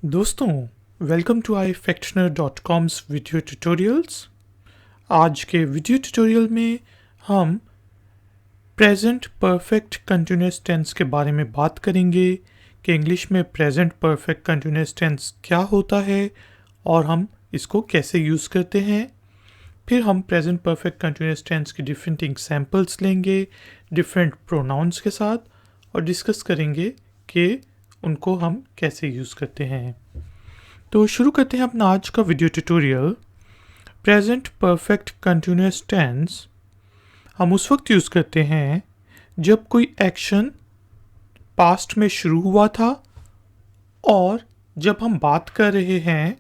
दोस्तों, welcome to ifactioner.com's video tutorials. आज के वीडियो ट्यूटोरियल में हम प्रेजेंट परफेक्ट कंटिन्यूअस टेंस के बारे में बात करेंगे कि इंग्लिश में प्रेजेंट परफेक्ट कंटिन्यूअस टेंस क्या होता है और हम इसको कैसे यूज़ करते हैं। फिर हम प्रेजेंट परफेक्ट कंटिन्यूअस टेंस के डिफरेंट एग्जाम्पल्स लेंगे डिफरेंट प्रोनाउंस के साथ और डिस्कस करेंगे कि उनको हम कैसे यूज़ करते हैं। तो शुरू करते हैं अपना आज का video tutorial. Present perfect continuous tense हम उस वक्त यूज़ करते हैं जब कोई एक्शन पास्ट में शुरू हुआ था और जब हम बात कर रहे हैं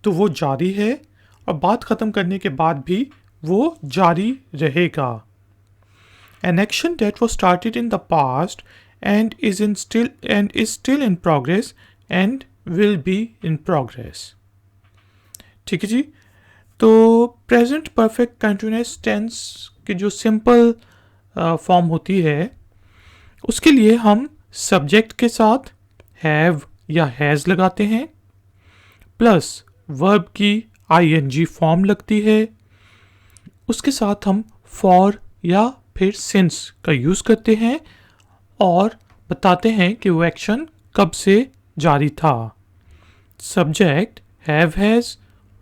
तो वो जारी है और बात ख़त्म करने के बाद भी वो जारी रहेगा। An action that was started in the past and is still in progress and will be in progress। ठीक है जी। तो प्रेजेंट परफेक्ट कंटिन्यूअस टेंस की जो सिंपल फॉर्म होती है उसके लिए हम सब्जेक्ट के साथ हैव या हैज़ लगाते हैं, प्लस वर्ब की ing फॉर्म लगती है, उसके साथ हम फॉर या फिर सिंस का यूज़ करते हैं और बताते हैं कि वो एक्शन कब से जारी था। सब्जेक्ट हैव हैज़,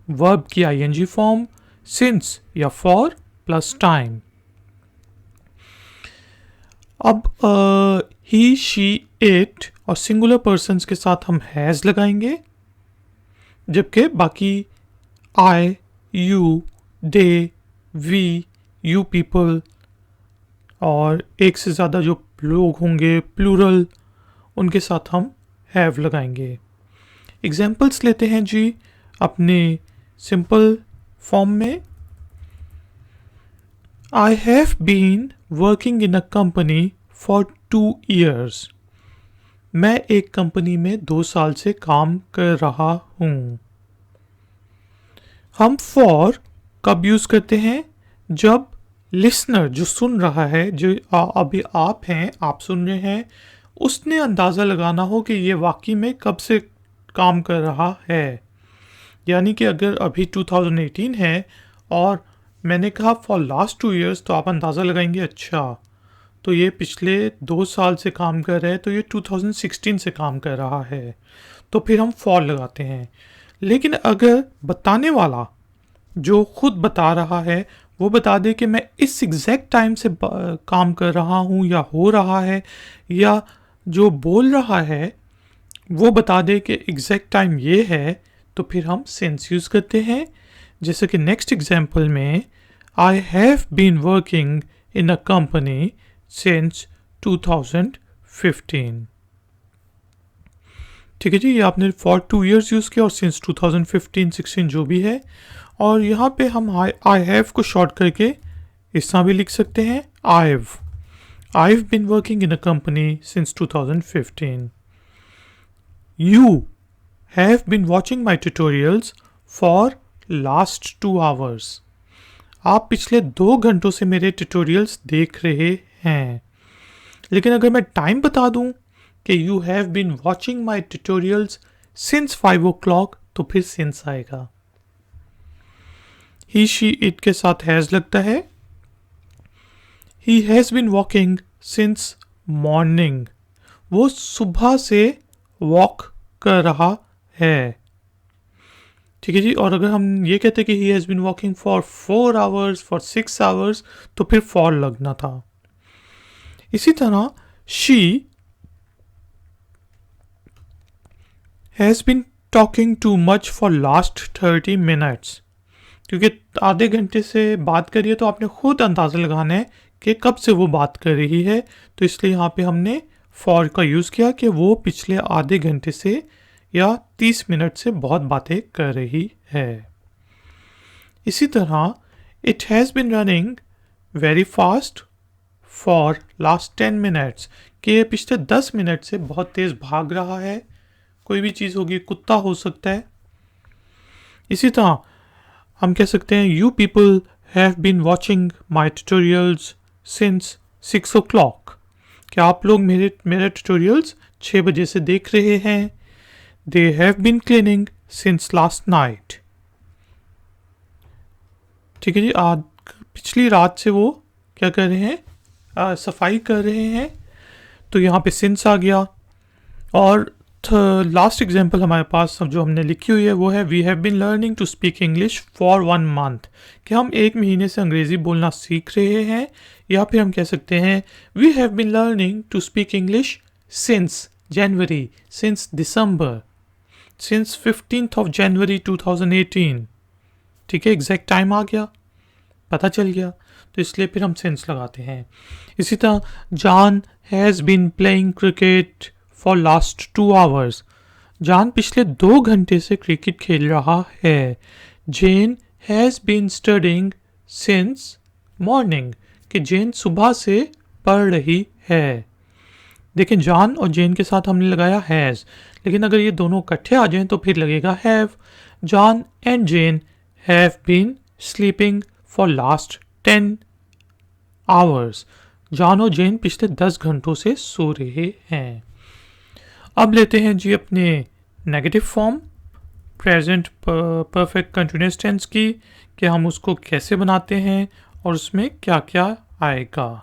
वर्ब की ing फॉर्म, सिंस या फॉर प्लस टाइम। अब ही शी इट और सिंगुलर पर्सन्स के साथ हम हैज़ लगाएंगे, जबकि बाकी I, you, they, we, you people और एक से ज़्यादा जो लोग होंगे प्लूरल उनके साथ हम हैव लगाएंगे। एग्जाम्पल्स लेते हैं जी अपने सिंपल फॉर्म में। I have been working in a company for 2 years। मैं एक कंपनी में 2 साल से काम कर रहा हूँ। हम फॉर कब यूज़ करते हैं? जब लिसनर जो सुन रहा है, जो अभी आप हैं, आप सुन रहे हैं, उसने अंदाज़ा लगाना हो कि ये वाकई में कब से काम कर रहा है। यानी कि अगर अभी 2018 है और मैंने कहा फॉर लास्ट 2 years, तो आप अंदाज़ा लगाएंगे अच्छा तो ये पिछले 2 साल से काम कर रहा है, तो ये 2016 से काम कर रहा है, तो फिर हम फॉर लगाते हैं। लेकिन अगर बताने वाला जो खुद बता रहा है वो बता दे कि मैं इस एग्जैक्ट टाइम से काम कर रहा हूँ या हो रहा है, या जो बोल रहा है वो बता दे कि एग्जैक्ट टाइम ये है, तो फिर हम सिंस यूज़ करते हैं। जैसे कि नेक्स्ट एग्जांपल में I have been working in a company since 2015। ठीक है जी, ये आपने फॉर 2 years यूज़ किया और सिंस 2015-16 जो भी है, और यहाँ पे हम आई हैव को शॉर्ट करके इस तरह भी लिख सकते हैं I've been working in a company since 2015। You have been watching my tutorials for last 2 hours। आप पिछले 2 घंटों से मेरे ट्यूटोरियल्स देख रहे हैं। लेकिन अगर मैं टाइम बता दूं कि you have been watching my tutorials since 5 o'clock, तो फिर since आएगा। ही शी इट के साथ हैज़ लगता है। He has been walking since morning. वो सुबह से वॉक कर रहा है। ठीक है जी। और अगर हम ये कहते कि he has been walking for 4 hours, for 6 hours, तो फिर फॉर लगना था। इसी तरह she has been talking too much for last 30 minutes। क्योंकि आधे घंटे से बात करिए तो आपने खुद अंदाज़ा लगाना है कि कब से वो बात कर रही है, तो इसलिए यहाँ पे हमने फॉर का यूज़ किया कि वो पिछले आधे घंटे से या 30 मिनट से बहुत बातें कर रही है। इसी तरह it has been running very fast for last 10 minutes, कि ये पिछले 10 मिनट से बहुत तेज़ भाग रहा है। कोई भी चीज़ होगी, कुत्ता हो सकता है। इसी तरह हम कह सकते हैं you people have been watching my tutorials since 6 o'clock। क्या आप लोग मेरे ट्यूटोरियल्स 6 बजे से देख रहे हैं। They have been cleaning since last night. ठीक है जी, आज पिछली रात से वो क्या कर रहे हैं, सफाई कर रहे हैं। तो यहाँ पे since आ गया। और लास्ट एग्जाम्पल हमारे पास जो हमने लिखी हुई है वो है we have been learning to speak English for 1 month, कि हम 1 महीने से अंग्रेज़ी बोलना सीख रहे हैं। या फिर हम कह सकते हैं we have been learning to speak English since January, since December, since 15th of January 2018। ठीक है, एग्जैक्ट टाइम आ गया, पता चल गया, तो इसलिए फिर हम सिंस लगाते हैं। इसी तरह John has been playing cricket for last 2 hours। John पिछले 2 घंटे से क्रिकेट खेल रहा है। Jane has been studying since morning, कि जेन सुबह से पढ़ रही है। देखें, जॉन और जेन के साथ हमने लगाया हैज़, लेकिन अगर ये दोनों इकट्ठे आ जाएं तो फिर लगेगा have. John and Jane have been sleeping for last 10 hours। John और जेन पिछले 10 घंटों से सो रहे हैं। अब लेते हैं जी अपने negative form present perfect continuous tense की, कि हम उसको कैसे बनाते हैं और उसमें क्या क्या आएगा।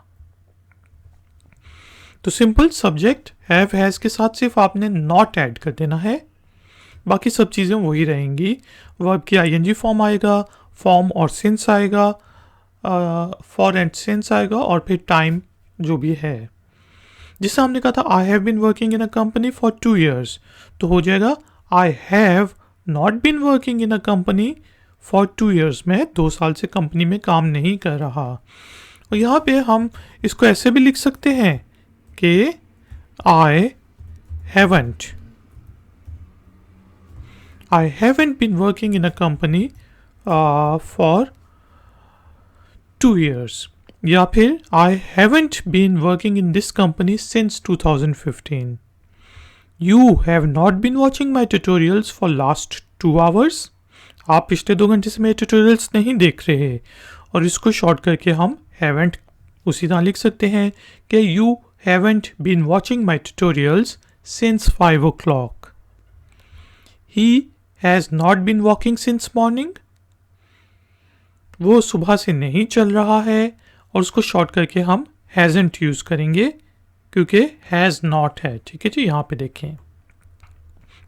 तो सिंपल सब्जेक्ट हैव हैज़ के साथ सिर्फ आपने नॉट ऐड कर देना है, बाकी सब चीज़ें वही रहेंगी। वर्ब की आईएनजी फॉर्म आएगा, फॉर्म और सिंस आएगा, फॉर एंड सिंस आएगा, और फिर टाइम जो भी है। जिससे हमने कहा था I have been working in a company for 2 years, तो हो जाएगा I have not been working in a company for 2 years। मैं 2 साल से कंपनी में काम नहीं कर रहा। और यहाँ पे हम इसको ऐसे भी लिख सकते हैं कि I haven't been working in a company for 2 years, या फिर I haven't been working in this company since 2015। You have not been watching my tutorials for last 2 hours। आप पिछले 2 घंटे से मेरे ट्यूटोरियल्स नहीं देख रहे। और इसको शॉर्ट करके हम हैवेंट उसी तरह लिख सकते हैं कि you haven't been watching my tutorials since 5 o'clock। He has not been walking since morning, वो सुबह से नहीं चल रहा है, और उसको शॉर्ट करके हम हैज़ेंट यूज़ करेंगे क्योंकि हैज़ नॉट है। ठीक है जी, यहाँ पे देखें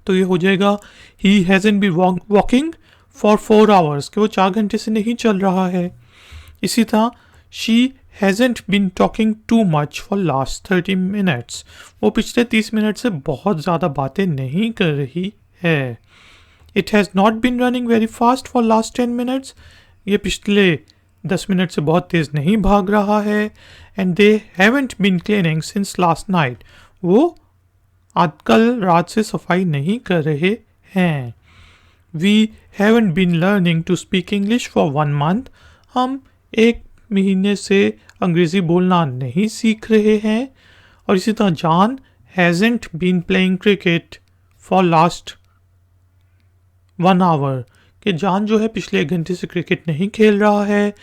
तो ये हो जाएगा ही hasn't been walking for 4 hours, कि वो 4 घंटे से नहीं चल रहा है। इसी तरह she hasn't been talking too much for last 30 minutes, वो पिछले 30 मिनट से बहुत ज़्यादा बातें नहीं कर रही है। It has not been running very fast for last 10 minutes, ये पिछले 10 मिनट से बहुत तेज़ नहीं भाग रहा है। And they haven't been cleaning since last night, वो आज कल रात से सफाई नहीं कर रहे हैं। We haven't been learning to speak English for 1 month, हम 1 महीने से अंग्रेज़ी बोलना नहीं सीख रहे हैं। और इसी तरह John hasn't been playing cricket for last 1 hour, कि जॉन जो है पिछले 1 घंटे से क्रिकेट नहीं खेल रहा है।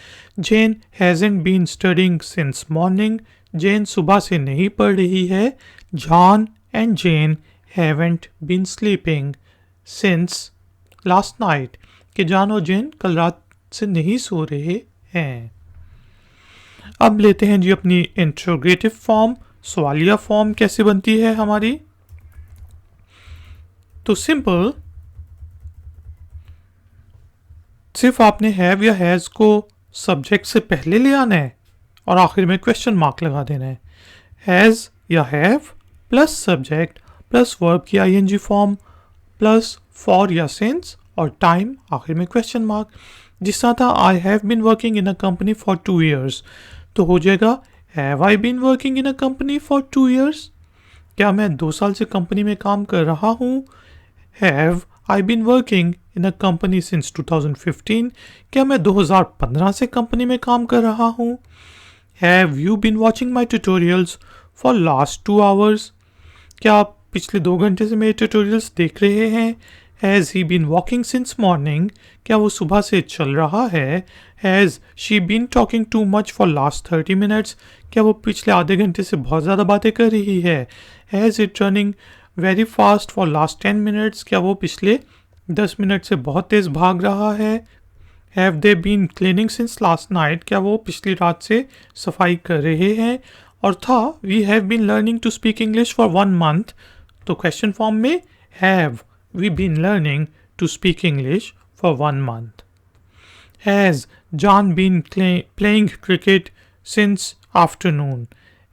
Jane hasn't been studying since morning, Jane सुबह से नहीं पढ़ रही है। John and Jane haven't been sleeping since last night, कि जॉन और जेन कल रात से नहीं सो रहे हैं। अब लेते हैं जी अपनी इंट्रोगेटिव फॉर्म, सवालिया फॉर्म कैसे बनती है हमारी। तो सिंपल सिर्फ आपने हैव या हैज़ को सब्जेक्ट से पहले ले आना है और आखिर में क्वेश्चन मार्क लगा देना है। हैज़ या have plus subject plus verb की आईएनजी फॉर्म प्लस फॉर या सिंस और टाइम, आखिर में क्वेश्चन मार्क। जिस तरह था I have been working in a company for 2 years, तो हो जाएगा have I been working in a company for 2 years, क्या मैं 2 साल से कंपनी में काम कर रहा हूँ। Have I been working in a company since 2015, क्या मैं 2015 से कंपनी में काम कर रहा हूँ। Have you been watching my tutorials for last 2 hours, क्या आप पिछले 2 घंटे से मेरे ट्यूटोरियल्स देख रहे हैं। Has he been walking since morning, क्या वो सुबह से चल रहा है। Has she been talking too much for last 30 minutes, क्या वो पिछले आधे घंटे से बहुत ज़्यादा बातें कर रही है। Has it running very fast for last 10 minutes, क्या वो पिछले 10 मिनट से बहुत तेज़ भाग रहा है। Have they been cleaning since last night, क्या वो पिछली रात से सफाई कर रहे हैं। और था we have been learning to speak English for 1 month, तो क्वेश्चन फॉर्म में have we been learning to speak English for 1 month. Has John been playing cricket since afternoon,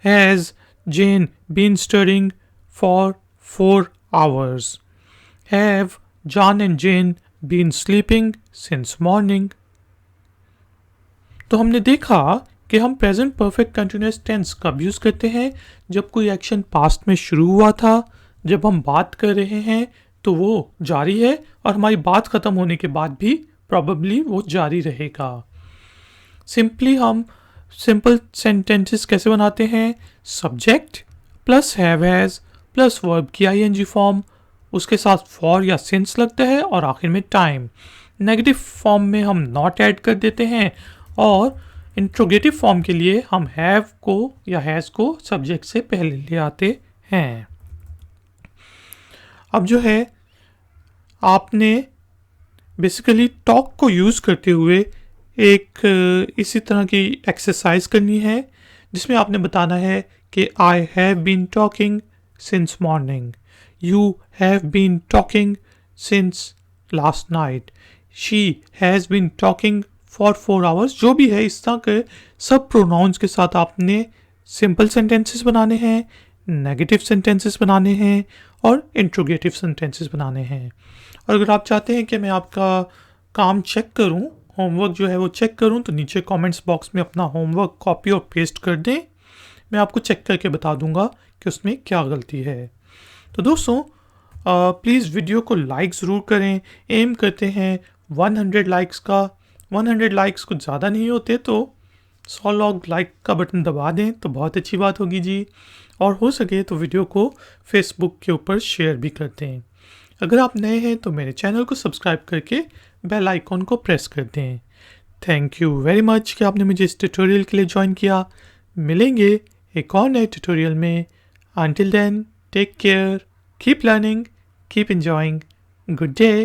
has Jane been studying for 4 hours? Have John and Jane been sleeping since morning? तो हमने देखा कि हम present perfect continuous tense कब use करते हैं, जब कोई एक्शन पास्ट में शुरू हुआ था, जब हम बात कर रहे हैं तो वो जारी है और हमारी बात ख़त्म होने के बाद भी प्रॉबेबली वो जारी रहेगा। सिंपली हम सिंपल सेंटेंसेस कैसे बनाते हैं, subject plus have has plus verb की आईएनजी फॉर्म, उसके साथ फॉर या सिंस लगता है और आखिर में टाइम। नेगेटिव फॉर्म में हम नॉट ऐड कर देते हैं और इंट्रोगेटिव फॉर्म के लिए हम हैव को या हैज़ को सब्जेक्ट से पहले ले आते हैं। अब जो है आपने बेसिकली टॉक को यूज़ करते हुए एक इसी तरह की एक्सरसाइज करनी है, जिसमें आपने बताना है कि I have been talking since morning, you have been talking since last night, she has been talking for 4 hours. जो भी है इस तरह के सब प्रोनाउंस के साथ आपने सिंपल सेंटेंसेस बनाने हैं, नेगेटिव सेंटेंसेस बनाने हैं और इंट्रोगेटिव सेंटेंसेस बनाने हैं। और अगर आप चाहते हैं कि मैं आपका काम चेक करूं, होमवर्क जो है वो चेक करूं, तो नीचे कमेंट्स बॉक्स में अपना होमवर्क कॉपी और पेस्ट कर दें, मैं आपको चेक करके बता दूंगा कि उसमें क्या गलती है। तो दोस्तों प्लीज़ वीडियो को लाइक ज़रूर करें, एम करते हैं 100 लाइक्स का। 100 लाइक्स कुछ ज़्यादा नहीं होते, तो 100 लोग लाइक का बटन दबा दें तो बहुत अच्छी बात होगी जी। और हो सके तो वीडियो को फेसबुक के ऊपर शेयर भी कर दें। अगर आप नए हैं तो मेरे चैनल को सब्सक्राइब करके बेल आइकॉन को प्रेस कर दें। थैंक यू वेरी मच कि आपने मुझे इस ट्यूटोरियल के लिए ज्वाइन किया। मिलेंगे एक और नए ट्यूटोरियल में। Until then, take care, keep learning, keep enjoying. Good day.